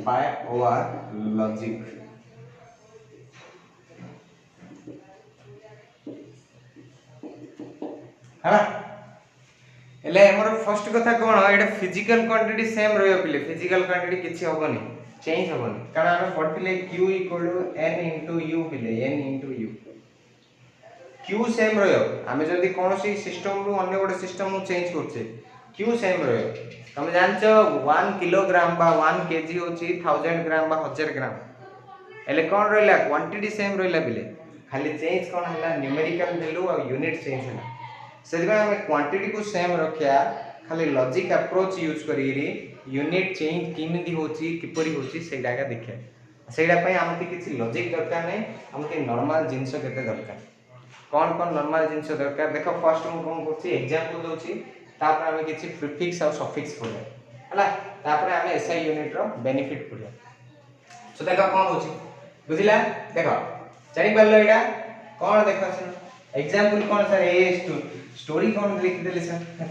by our logic है एले हमर फर्स्ट कथा कोन एटा फिजिकल क्वांटिटी सेम रहयो पिले फिजिकल क्वांटिटी किछि होबनी चेंज होबनी कारण हम पढतिले q n * u पिले n * u q सेम रहयो हमें जदी कोनोसी सिस्टम रु अन्य गोटे सिस्टम रु चेंज करछे क्यों सेम रहे तुम जानच 1 किलोग्राम बा 1 केजी होची 1000 ग्राम बा 1000 ग्राम एले कौन रहिला क्वांटिटी सेम रहिला बिले खाली चेंज कौन हला न्यूमेरिकल वैल्यू और यूनिट चेंज हला से हमें क्वांटिटी को सेम रखिया खाली लॉजिक अप्रोच यूज करी यूनिट चेंज किमिति होची किपरि होची सेटा का देखिया सेटा पई हमके किछि लॉजिक दरकार नै हमके नॉर्मल जिंस केते दरकार कौन कौन नॉर्मल जिंस दरकार देखो फर्स्ट हम कोन करछि एग्जांपल दोछि तापर हमें किछि प्रीफिक्स और सफिक्स पढे हला तापर हमें एसआई यूनिट रो बेनिफिट पढे सो देखो कोन होछि बुझिला देखो जानि पारलो एटा कोन देखो example cone sir a story कौन लिख देले sir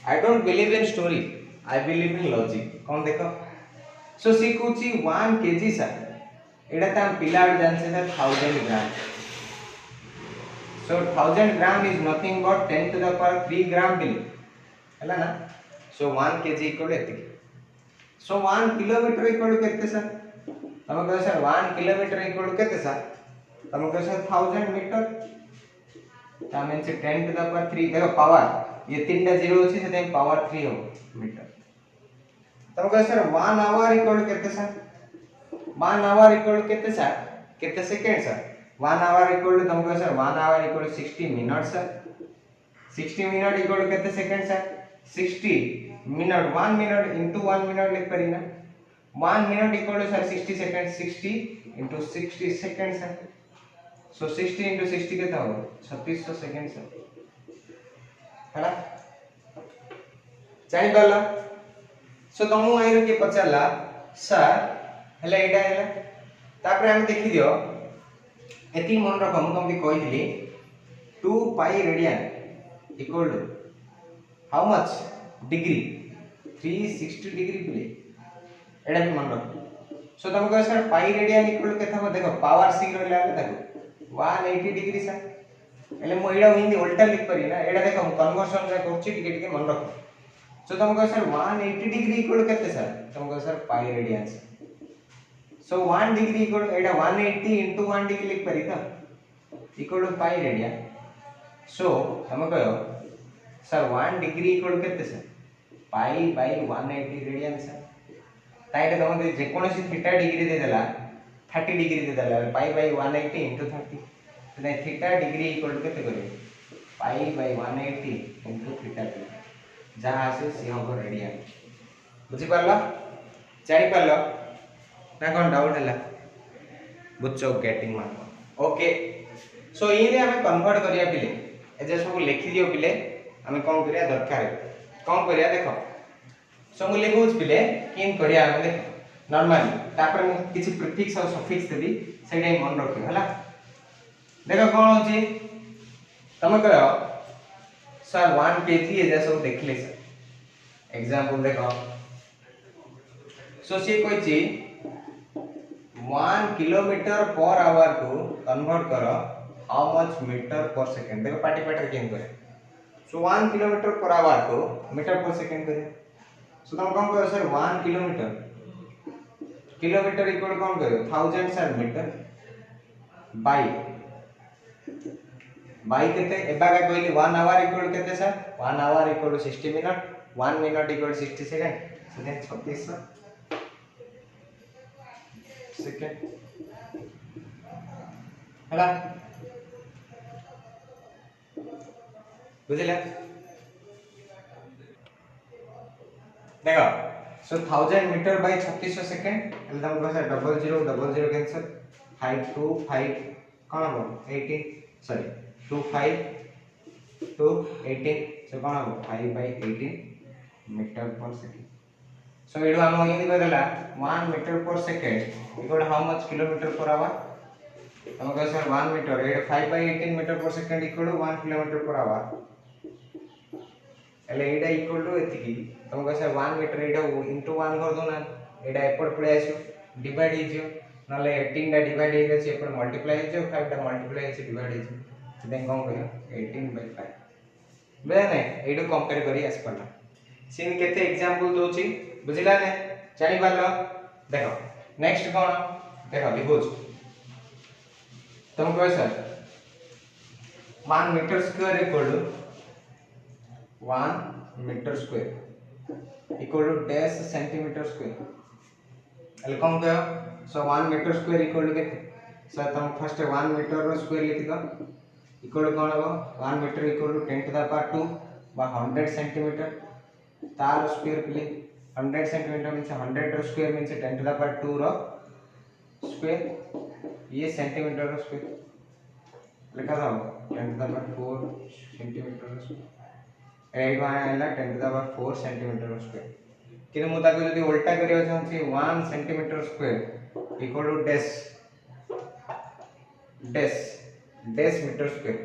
I don't believe in story I believe in logic कौन देखो सो सी कुची 1 केजी सर एडा त पिला जानसे sir 1000 gram so 1000 gram is nothing but 10 to the power 3 gram बिली हैला ना सो 1 केजी इक्वल एति सो 1 किलोमीटर इक्वल केते सर हम कह सर 1 किलोमीटर इक्वल केते सर हम कह सर 1000 मीटर ता मींस 10 टू द पावर 3 देखो पावर ये तीनटा जीरो अछि सेते पावर 3 हो मीटर तब कह सर 1 आवर इक्वल केते सर 1 आवर इक्वल केते सर केते सेकंड सर 1 आवर इक्वल तब कह sir 1 hour equal 60 minute sir 60 minute equal केते second sir 60 minute 1 minute into 1 minute लिख परी ना 1 minute equal sir 60 second 60 into 60 second sir so 60 into 60 के था 3600 सेकंड सर हैला जानि पाला सो तमु आइरो के पचाला सर हैला एटा हैला तापर हम देखि दियो एति मन रखम कम कहि दिली 2 pi radian equal to how much degree 360 degree प्ले एटा भी मन रख सो तुम कह सर पाई रेडियन इक्वल के था देखो पावर 6 रहला देखो 180 डिग्री सर एले मो एडा हिंदी उल्टा लिख परी ना एडा देखो कन्वर्जन रे करछि टिके टिके मन रखो सो तुम कह सर 180 डिग्री इक्वल केते सर तुम कह sir pi radian so 1 degree equal एडा 180 into 1 डिग्री लिख परी था equal to pi radian so तुम कह सर 1 डिग्री इक्वल केते sir pi by 180 radian sir ताइले तुम जे कोनोसी थीटा डिग्री दे देला 30 डिग्री दे देला पाई बाय 180 into 30 तो थीटा डिग्री इक्वल टू केते करे पाई बाय 180 into थीटा जहां से सी हो रेडियन बुझी पारला जानि पारला ना कोन डाउट हला बुझो गेटिंग मार्क ओके सो इने हमें कन्वर्ट करिया पिले ए जे सब लिखि दियो पिले हमें कोन करिया दरकार कोन करिया देखो सो मु लिखुच पिले किन करिया हम देखो नॉर्मली तापर मु किछि प्रीफिक्स और सफिक्स देबी सेडे मन रखियो हला देखो कोन होची तमे कहो सर 1 केजी ए जे सब देखले सर एग्जांपल देखो सो सी कोइची 1 किलोमीटर पर आवर को कन्वर्ट करो how much metre per second देखो पार्टी पैटर केन करे सो 1 किलोमीटर पर आवर को मीटर पर सेकंड करे सो तुम कौन करो सर 1 किलोमीटर इक्वल कौन करो 1000 सर मीटर बाई केते एबा का कहली 1 आवर इक्वल केते sir 1 hour equal 60 minute 1 minute equal 60 second second 3600 second हला बुझिला देखो सो 1000 मीटर बाय 3600 सेकंड एल हम को सर 0000 कैंसिल 525 कोन हो 18 सॉरी 25 to 18 सो कोन हो 5 by 18 metre per second so एडो हम हिंदी बदला 1 metre per second equal how much kilometre per hour हम कह सर 1 मीटर एडो 5 by 18 metre per second equal 1 kilometre per hour एले एडा इक्वल टू एतिकी तुम कह सर 1 मीटर एडा इनटू 1 कर दो ना एडा एपट पड़े आसो डिवाइड हे जियो नले 18 टा डिवाइड हे जाय एपट मल्टीप्लाई हे जियो 5 टा मल्टीप्लाई हे डिवाइड हे जियो देन कोन करियो 18 by 5 बे नै एडो कंपेयर करी आस पड़ला सीन केते एग्जांपल दोची बुझिला ने जानि पारलो देखो नेक्स्ट कोन देखो लिखोच तुम कह sir 1 metre square equal to 1 metre square equal to dash centimetre square एल कौन कह so 1 metre square equal to केते सर तुम फर्स्ट 1 मीटर रो स्क्वायर लिखि दो इक्वल टू कौन हो 1 metre equal to 10 to the power 2 बा 100 सेंटीमीटर तार स्क्वायर प्ले 100 सेंटीमीटर मींस 100 रो square means 10 to the power 2 रो स्क्वायर ये सेंटीमीटर रो स्क्वायर लिखा था 10 टू द पावर 4 सेंटीमीटर रो स्क्वायर एट वन आइला 10 टू द पावर 4 सेंटीमीटर रो स्क्वायर किने मु ताको जदी उल्टा करियो चाहछि 1 centimetre square equal to dash dash metre square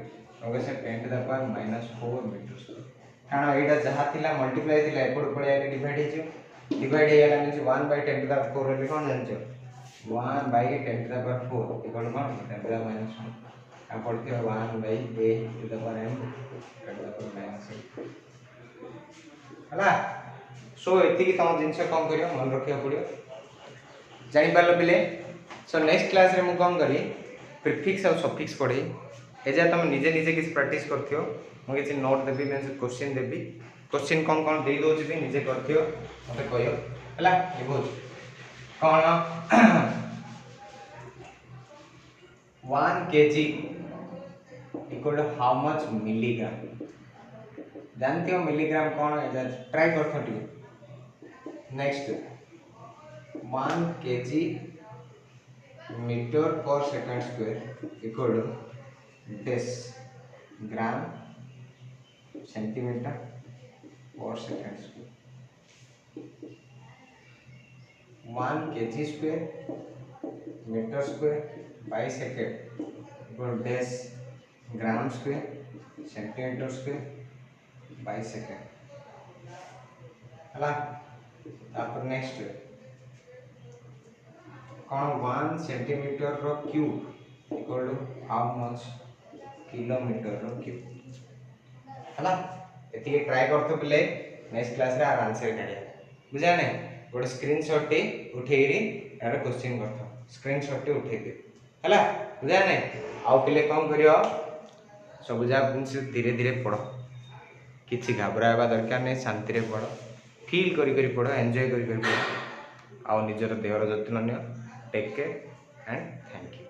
okay sir 10 to the power -4 metre square कारण एटा जहा थिला मल्टीप्लाई थिला एपड पळे आले डिवाइड हेजो डिवाइड हे गेला means 1 by 10 to the power 4 रे कोन जानछो 1 by 10 to the power 4 equal कोन 10 टू द पावर -1 आ पड़थे 1 by a to the power m 10 to the power -8 हला सो एति की तम जिंस कोन करियो मन रखिया पड़ियो जानि पारलो पिले सो नेक्स्ट क्लास रे मु कोन करी प्रीफिक्स और सफिक्स पढ़ी एजा तुम निजे निजे किसी प्रैक्टिस करथियो मु किसी नोट देबी मैं क्वेश्चन देबी क्वेश्चन कौन कौन दे दोछि भी निजे करथियो मते कहियो हला लिखो कौन 1 kg equal to how much milligram जानती हो मिलीग्राम कौन है ट्राई करथो टी next 1 kg metre per second square equal to डेस gram centimetre per second square 1 kg square metre square by second equal डेस gram square centimetre square by second हला तापर नेक्स्ट कौन 1 सेंटीमीटर रो cube equal to how much kilometre रो cube हला एति try करतो पिले नेक्स्ट क्लास रे आंसर काढिया बुझा नै गोटे स्क्रीनशॉट टे उठेइरी एरा क्वेश्चन करथो स्क्रीनशॉट टे उठेइ दे हला बुझा नै आउ पिले कम करियो सब बुझा धीरे धीरे पढ़ो किछि घबराबा दरकार नै शांति रे पढ़ो फील करी करी पढ़ो एन्जॉय करी करी पढ़ो आउ निजर देहर जत्न नियो take care and thank you.